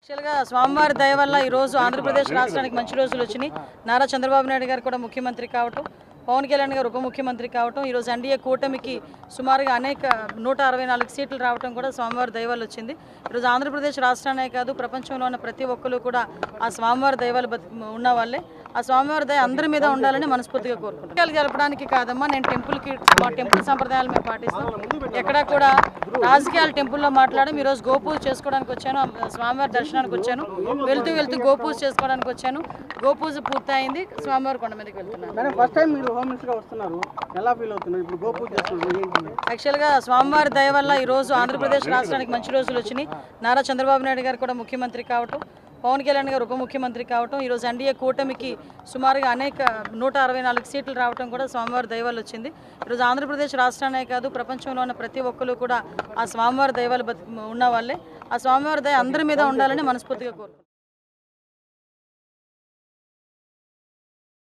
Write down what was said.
యాక్చువల్గా స్వామివారి దయ వల్ల ఈరోజు ఆంధ్రప్రదేశ్ రాష్ట్రానికి మంచి రోజులు వచ్చినాయి. నారా చంద్రబాబు నాయుడు గారు కూడా ముఖ్యమంత్రి కావటం, పవన్ కళ్యాణ్ గారు ఉప ముఖ్యమంత్రి కావటం, ఈరోజు ఎన్డీఏ కూటమికి సుమారుగా 164 సీట్లు రావడం కూడా స్వామివారి దయ వల్ల వచ్చింది. ఈరోజు ఆంధ్రప్రదేశ్ రాష్ట్రానే కాదు, ప్రపంచంలో ఉన్న ప్రతి ఒక్కరు కూడా ఆ స్వామివారి దయ వల్ల ఉన్న వాళ్ళే. ఆ స్వామివారి దయ అందరి మీద ఉండాలని మనస్ఫూర్తిగా కోరుకుంటున్నాను. గెలపడానికి కాదమ్మా, నేను మా టెంపుల్ సంప్రదాయాలు మేము పాటిస్తాం. ఎక్కడా కూడా రాజకీయాలు టెంపుల్లో మాట్లాడడం. ఈరోజు గోపూజ చేసుకోవడానికి వచ్చాను, స్వామివారి దర్శనానికి వచ్చాను. వెళ్తూ గోపూజ చేసుకోవడానికి వచ్చాను. గోపూజ పూర్తయింది, స్వామివారి కొండ మీదకి వెళ్తున్నాను. యాక్చువల్గా స్వామివారి దయ వల్ల ఈరోజు ఆంధ్రప్రదేశ్ రాష్ట్రానికి మంచి రోజులు వచ్చినాయి. నారా చంద్రబాబు నాయుడు గారు కూడా ముఖ్యమంత్రి కావటం, పవన్ కళ్యాణ్ గారు ఉప ముఖ్యమంత్రి కావటం, ఈరోజు ఎన్డీఏ కూటమికి సుమారుగా 164 సీట్లు రావడం కూడా స్వామివారి దయ వల్ల వచ్చింది. ఈరోజు ఆంధ్రప్రదేశ్ రాష్ట్రానే కాదు, ప్రపంచంలో ఉన్న ప్రతి ఒక్కరు కూడా ఆ స్వామివారి దయ వల్ల ఉన్న వాళ్ళే. ఆ స్వామివారి దయ అందరి మీద ఉండాలని మనస్ఫూర్తిగా కోరుకుంటున్నాను.